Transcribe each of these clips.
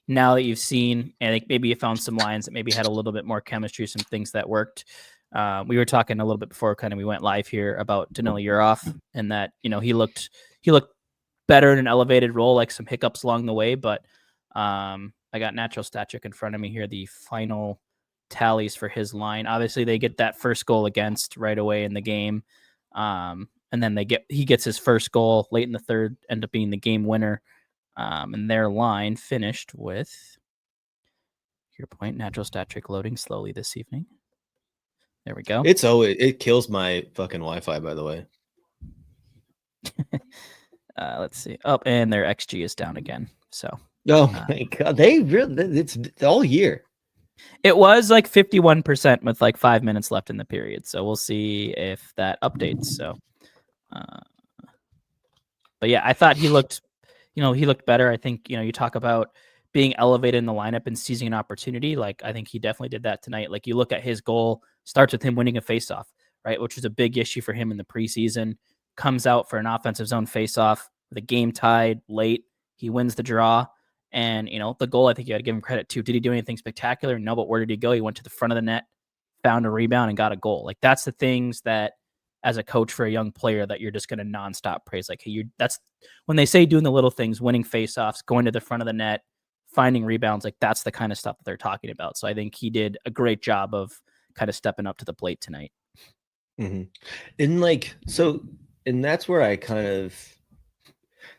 now that you've seen, I think maybe you found some lines that maybe had a little bit more chemistry, some things that worked. We were talking a little bit before kind of we went live here about Danila Yurov, and that, he looked better in an elevated role, like some hiccups along the way. But I got Natural Stat Check in front of me here, the final tallies for his line. Obviously, they get that first goal against right away in the game. And then he gets his first goal late in the third, end up being the game winner. And their line finished with, your point, Natural Stat Trick loading slowly this evening. There we go. It kills my fucking Wi-Fi, by the way. Let's see. Oh, and their XG is down again. So. Oh my god, it's all year. It was like 51% with like 5 minutes left in the period. So we'll see if that updates. So, but yeah, I thought he looked better. I think, you talk about being elevated in the lineup and seizing an opportunity. Like, I think he definitely did that tonight. Like, you look at his goal, starts with him winning a faceoff, right? Which was a big issue for him in the preseason. Comes out for an offensive zone faceoff with a game tied late. He wins the draw. And, the goal, I think you got to give him credit too. Did he do anything spectacular? No, but where did he go? He went to the front of the net, found a rebound, and got a goal. Like, that's the things that, as a coach for a young player, that you're just going to nonstop praise. Like, hey, that's when they say doing the little things, winning faceoffs, going to the front of the net, finding rebounds. Like, that's the kind of stuff that they're talking about. So I think he did a great job of kind of stepping up to the plate tonight. Mm-hmm. And that's where I kind of,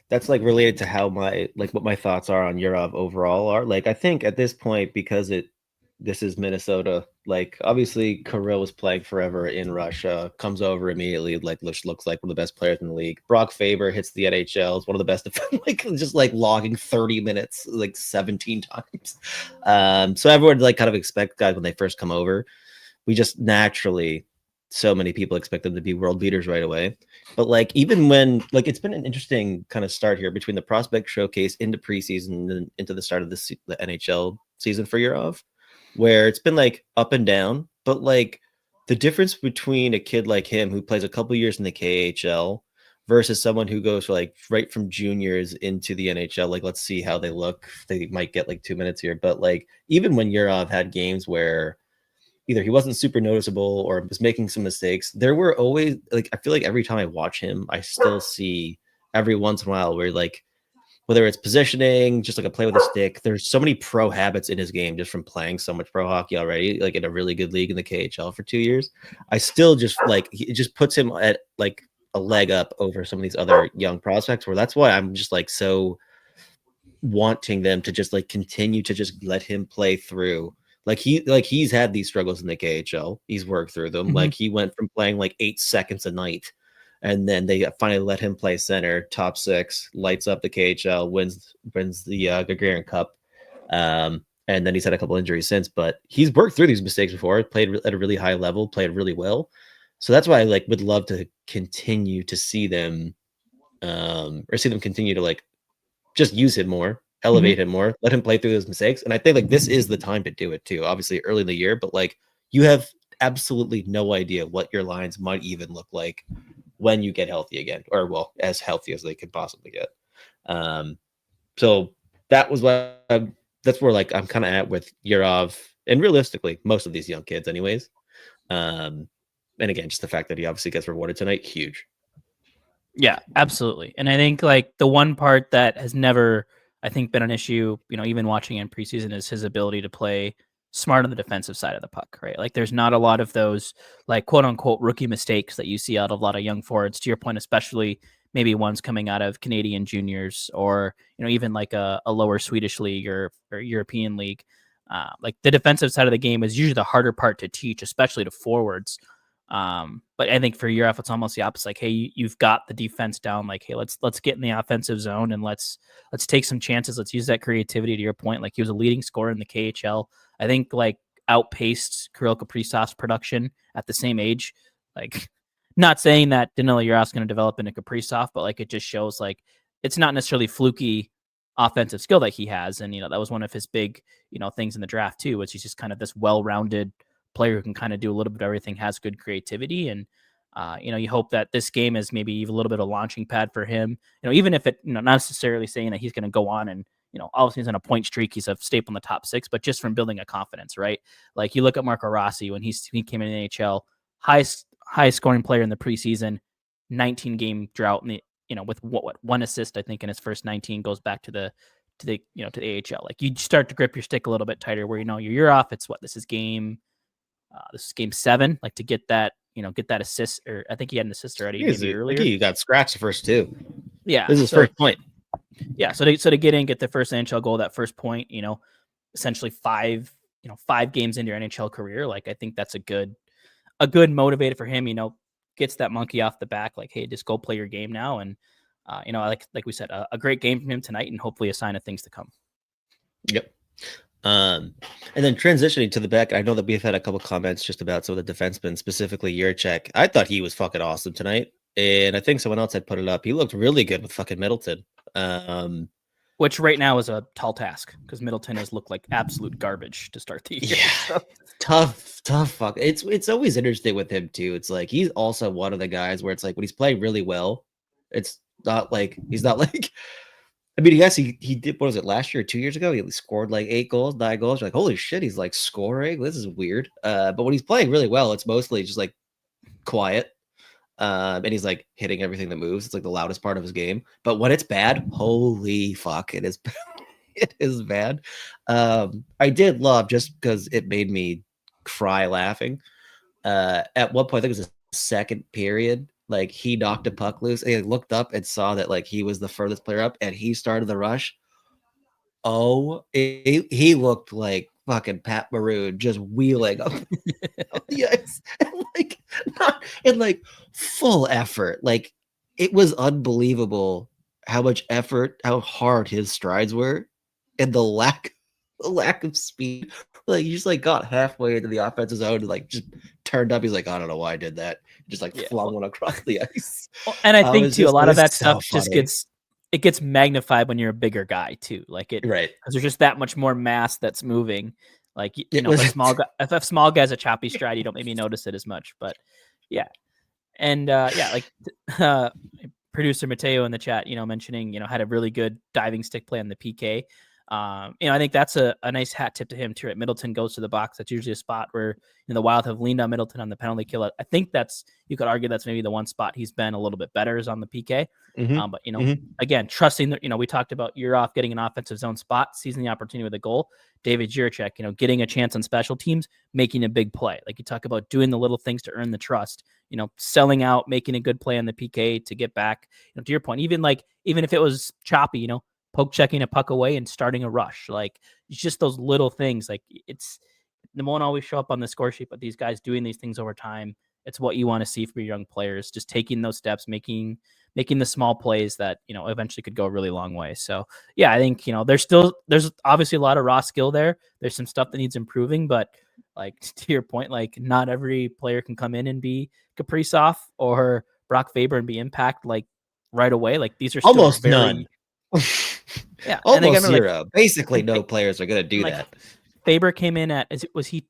that's like related to how what my thoughts are on Yurov overall are. Like, I think at this point, because this is Minnesota, like, obviously Kirill was playing forever in Russia, comes over immediately, like, looks like one of the best players in the league. Brock Faber hits the NHL, is one of the best, like, just like logging 30 minutes like 17 times. So everyone like kind of expect guys when they first come over, we just naturally, so many people expect them to be world beaters right away. But like, even when, like, it's been an interesting kind of start here between the prospect showcase into preseason and into the start of the NHL season for Yurov, where it's been like up and down. But like, the difference between a kid like him who plays a couple years in the KHL versus someone who goes like right from juniors into the NHL, like, let's see how they look. They might get like 2 minutes here, but like, even when Yurov had games where either he wasn't super noticeable or was making some mistakes, there were always, like, I feel like every time I watch him, I still see every once in a while where, like, whether it's positioning, just like a play with a stick, there's so many pro habits in his game just from playing so much pro hockey already, like in a really good league in the KHL for 2 years. I still just like, it just puts him at like a leg up over some of these other young prospects, where that's why I'm just like so wanting them to just like continue to just let him play through. He's had these struggles in the KHL. He's worked through them. Mm-hmm. Like, he went from playing like 8 seconds a night, and then they finally let him play center, top 6, lights up the KHL, wins the Gagarin Cup. And then he's had a couple injuries since, but he's worked through these mistakes before, played at a really high level, played really well. So that's why I like would love to continue to see them, or see them continue to like just use him more, elevate him more, let him play through those mistakes. And I think like this is the time to do it too. Obviously early in the year, but like, you have absolutely no idea what your lines might even look like when you get healthy again, or well, as healthy as they could possibly get. So that was that's where like I'm kind of at with Yurov, and realistically most of these young kids anyways. And again, just the fact that he obviously gets rewarded tonight, huge. Yeah, absolutely. And I think like the one part that has never, I think, been an issue, even watching in preseason, is his ability to play smart on the defensive side of the puck, right? Like, there's not a lot of those like quote unquote rookie mistakes that you see out of a lot of young forwards, to your point, especially maybe ones coming out of Canadian juniors, or, even like a lower Swedish league or European league. Like, the defensive side of the game is usually the harder part to teach, especially to forwards. But I think for Yurov, it's almost the opposite. Like, hey, you've got the defense down. Like, hey, let's get in the offensive zone and let's take some chances. Let's use that creativity, to your point. Like, he was a leading scorer in the KHL. I think like outpaced Kirill Kaprizov's production at the same age. Like, not saying that Danila Yurov's going to develop into Kaprizov, but like, it just shows like it's not necessarily fluky offensive skill that he has. And, that was one of his big, things in the draft too, which he's just kind of this well-rounded player who can kind of do a little bit of everything, has good creativity. And, you hope that this game is maybe even a little bit of launching pad for him, even if it, not necessarily saying that he's going to go on and, obviously he's on a point streak. He's a staple in the top 6, but just from building a confidence, right? Like you look at Marco Rossi when he came in the NHL, highest scoring player in the preseason, 19 game drought in the, with what 1 assist, I think, in his first 19, goes back to the AHL. Like you start to grip your stick a little bit tighter where, you're off. It's this is game 7, like to get that, get that assist, or I think he had an assist already maybe earlier. Like he got scratched the first 2. Yeah. This is his first point. Yeah. So to get in, get the first NHL goal, that first point, essentially 5 games into your NHL career. Like, I think that's a good motivator for him, gets that monkey off the back. Like, hey, just go play your game now. And, like we said, a great game from him tonight, and hopefully a sign of things to come. Yep. And then transitioning to the back, I know that we've had a couple comments just about some of the defensemen, specifically Jiricek. I thought he was fucking awesome tonight, and I think someone else had put it up. He looked really good with fucking Middleton. Which right now is a tall task because Middleton has looked like absolute garbage to start the year. Yeah, tough fuck. It's always interesting with him too. It's like he's also one of the guys where it's like when he's playing really well, it's not like he's not like. I mean, yes, he did. What was it, last year or 2 years ago? He scored like 8 goals, 9 goals. You're like, holy shit, he's like scoring. This is weird. But when he's playing really well, it's mostly just like quiet. And he's like hitting everything that moves. It's like the loudest part of his game. But when it's bad, holy fuck, it is. It is bad. I did love, just because it made me cry laughing. At one point, I think it was the second period. Like he knocked a puck loose, and he looked up and saw that like he was the furthest player up, and he started the rush. Oh, he looked like fucking Pat Maroon just wheeling up the ice, and like not in like full effort. Like it was unbelievable how much effort, how hard his strides were, and the lack of speed. Like he just like got halfway into the offensive zone and like just turned up. He's like, I don't know why I did that. Just like flung one across the ice. Well, and I think too, a lot of that stuff so just gets magnified when you're a bigger guy too. Like it, right? Because there's just that much more mass that's moving. Like if a small guy's a choppy stride, you don't maybe notice it as much. But yeah, and like producer Mateo in the chat, mentioning had a really good diving stick play on the PK. I think that's a nice hat tip to him too. Right? Middleton goes to the box. That's usually a spot where the Wild have leaned on Middleton on the penalty kill. I think you could argue that's maybe the one spot he's been a little bit better is on the PK. But again, trusting that we talked about Yurov getting an offensive zone spot, seizing the opportunity with a goal. David Jiricek, getting a chance on special teams, making a big play. Like you talk about doing the little things to earn the trust. Selling out, making a good play on the PK to get back. To your point, even if it was choppy, poke checking a puck away and starting a rush. Like it's just those little things. Like they won't always show up on the score sheet, but these guys doing these things over time, it's what you want to see from your young players, just taking those steps, making the small plays that, eventually could go a really long way. So yeah, I think, there's obviously a lot of raw skill there. There's some stuff that needs improving, but like to your point, like not every player can come in and be Kaprizov or Brock Faber and be impact like right away. Like these are still almost none. Yeah, almost zero. Basically, no players are going to do that. Faber came in at was he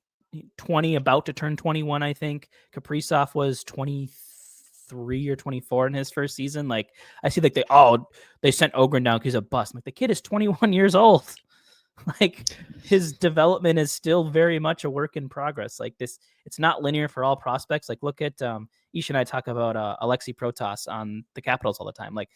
20, about to turn 21? I think Kaprizov was 23 or 24 in his first season. Like I see, like they sent Ogren down because he's a bust. I'm like the kid is 21 years old. Like his development is still very much a work in progress. Like this, it's not linear for all prospects. Like look at Isha and I talk about Alexei Protas on the Capitals all the time. Like.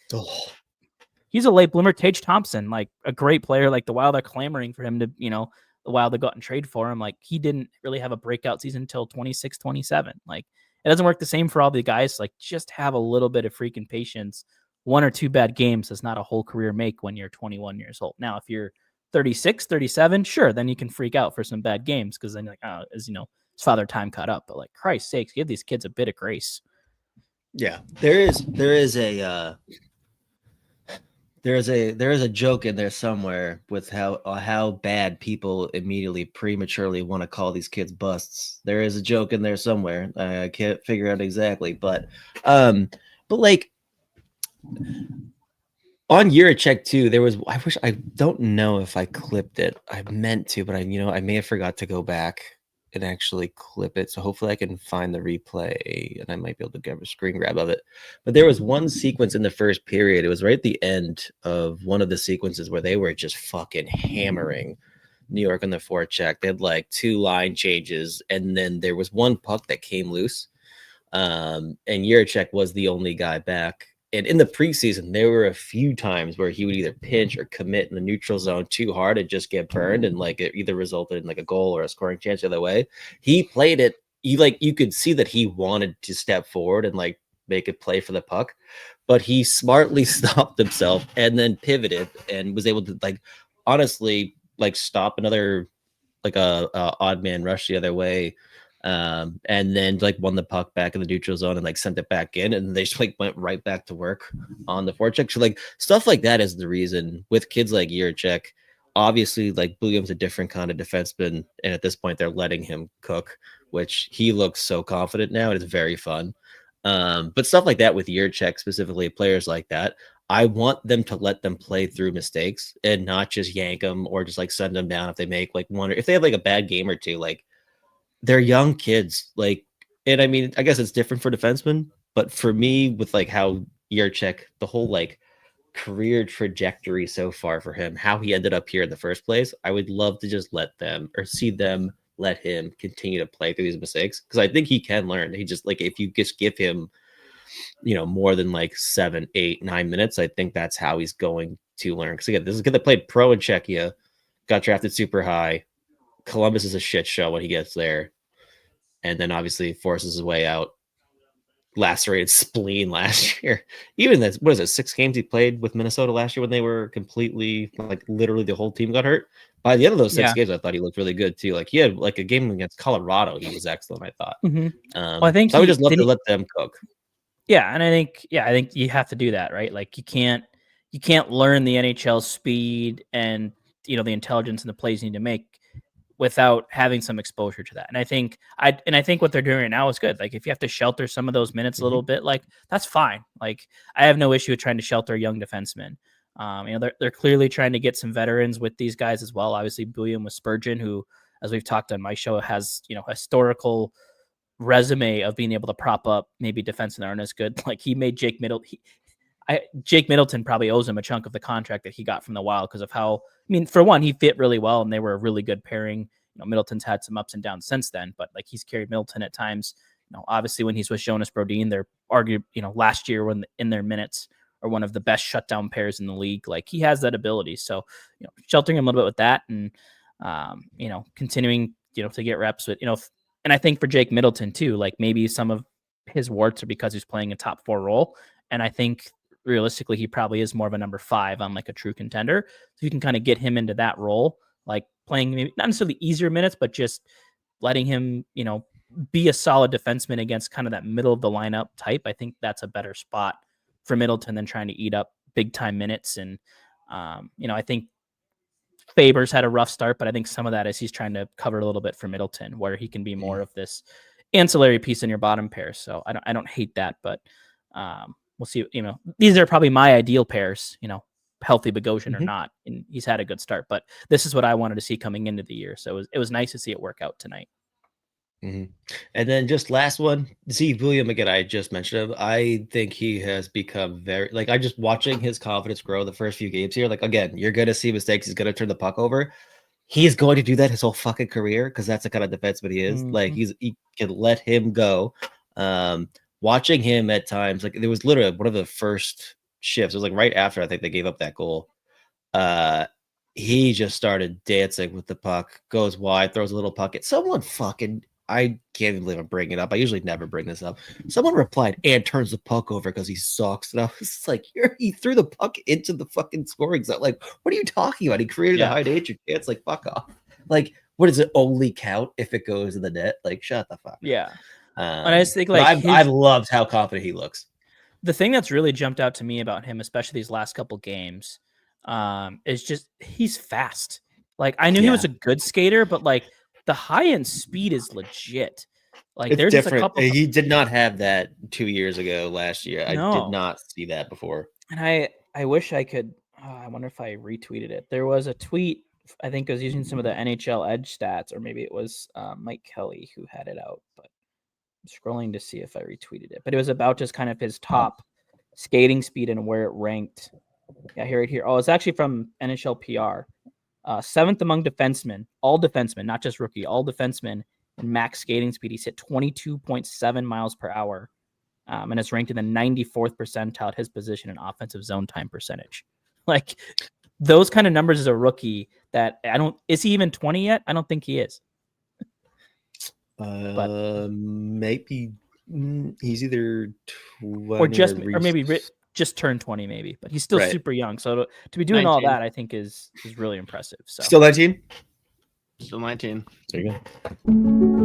He's a late bloomer. Tage Thompson, like a great player. Like the Wild are clamoring for him to, the Wild that got and trade for him. Like he didn't really have a breakout season until 26, 27. Like it doesn't work the same for all the guys. Like just have a little bit of freaking patience. 1 or 2 bad games does not a whole career make when you're 21 years old. Now, if you're 36, 37, sure, then you can freak out for some bad games because then you're like, his father time caught up. But like, Christ's sakes, give these kids a bit of grace. Yeah, there is a joke in there somewhere with how bad people immediately prematurely want to call these kids busts. There is a joke in there somewhere. I can't figure out exactly, but like on Jiricek too, there was. I don't know if I clipped it. I meant to, but I may have forgot to go back. and actually clip it. So hopefully I can find the replay and I might be able to get a screen grab of it. But there was one sequence in the first period. It was right at the end of one of the sequences where they were just fucking hammering New York on the forecheck. They had like 2 line changes, and then there was one puck that came loose. And Jiricek was the only guy back. And in the preseason, there were a few times where he would either pinch or commit in the neutral zone too hard and just get burned, and like it either resulted in like a goal or a scoring chance the other way. He played it. You could see that he wanted to step forward and like make a play for the puck, but he smartly stopped himself and then pivoted and was able to like honestly like stop another like a odd man rush the other way, and then like won the puck back in the neutral zone and like sent it back in, and they just like went right back to work on the forecheck. So like stuff like that is the reason with kids like Jiricek. Obviously, like buium's a different kind of defenseman, and at this point they're letting him cook, which he looks so confident now. It's very fun. But stuff like that with Jiricek, specifically players like that, I want them to let them play through mistakes and not just yank them or just like send them down if they make like one, or if they have like a bad game or two. Like they're young kids, like, and I mean, I guess it's different for defensemen, but for me, with like how Jiricek, the whole like career trajectory so far for him, how he ended up here in the first place, I would love to just let them or see them let him continue to play through these mistakes, because I think he can learn. He just like if you just give him, more than like 7, 8, 9 minutes, I think that's how he's going to learn. Because again, this is a kid that played pro in Czechia, got drafted super high. Columbus is a shit show when he gets there, and then obviously forces his way out. Lacerated spleen last year. Even that, what is it, 6 games he played with Minnesota last year when they were completely like literally the whole team got hurt. By the end of those 6 games, I thought he looked really good too. Like he had like a game against Colorado, he was excellent, I thought. Well, I think so I would just love to let them cook. Yeah, and I think you have to do that, right? Like you can't learn the NHL speed and the intelligence and the plays you need to make without having some exposure to that. And I think what they're doing right now is good. Like if you have to shelter some of those minutes a little bit, like that's fine. Like I have no issue with trying to shelter young defensemen. They're clearly trying to get some veterans with these guys as well. Obviously, buium with Spurgeon, who, as we've talked on my show, has historical resume of being able to prop up maybe defense that aren't as good. Like he made Jake Middleton probably owes him a chunk of the contract that he got from the Wild because of how, for one, he fit really well and they were a really good pairing. Middleton's had some ups and downs since then, but like he's carried Middleton at times. Obviously when he's with Jonas Brodin, they're argued, last year when in their minutes are one of the best shutdown pairs in the league. Like he has that ability. So, sheltering him a little bit with that and, continuing, to get reps with, and I think for Jake Middleton too, like maybe some of his warts are because he's playing a top 4 role. And I think realistically, he probably is more of a number 5 on like a true contender. So you can kind of get him into that role, like playing maybe not necessarily easier minutes, but just letting him, be a solid defenseman against kind of that middle of the lineup type. I think that's a better spot for Middleton than trying to eat up big time minutes. And, I think Faber's had a rough start, but I think some of that is he's trying to cover a little bit for Middleton, where he can be more of this ancillary piece in your bottom pair. So I don't hate that, but we'll see. These are probably my ideal pairs. Healthy Bogosian or not, and he's had a good start. But this is what I wanted to see coming into the year. So it was nice to see it work out tonight. And then just last one, see buium again. I just mentioned him. I think he has become very like I just watching his confidence grow the first few games here. Like again, you're gonna see mistakes. He's gonna turn the puck over. He's going to do that his whole fucking career because that's the kind of defenseman he is. Like he can let him go. Watching him at times, like there was literally one of the first shifts. It was like right after I think they gave up that goal. He just started dancing with the puck, goes wide, throws a little puck at someone. Fucking, I can't even believe I'm bringing it up. I usually never bring this up. Someone replied and turns the puck over because he sucks. And I was like, he threw the puck into the fucking scoring zone. Like, what are you talking about? He created a high danger chance. Like, fuck off. Like, what does it only count if it goes in the net? Like, shut the fuck up. Yeah. And I just think like I've loved how confident he looks. The thing that's really jumped out to me about him, especially these last couple games, is just he's fast. Like I knew he was a good skater, but like the high end speed is legit. Like it's different. He did not have that 2 years ago last year. No. I did not see that before. And I wish I could. I wonder if I retweeted it. There was a tweet I think I was using some of the NHL Edge stats, or maybe it was Mike Kelly who had it out. But I'm scrolling to see if I retweeted it. But it was about just kind of his top skating speed and where it ranked. Yeah, right here. Oh, it's actually from NHL PR. 7th among defensemen, all defensemen, not just rookie, all defensemen in max skating speed. He's hit 22.7 miles per hour, and is ranked in the 94th percentile at his position in offensive zone time percentage. Like those kind of numbers as a rookie. That is he even 20 yet? I don't think he is. Maybe he's either 20 or maybe just turned 20, maybe, but he's still super young. So to be doing 19. All that, I think is really impressive. So still 19. Still 19. There you go.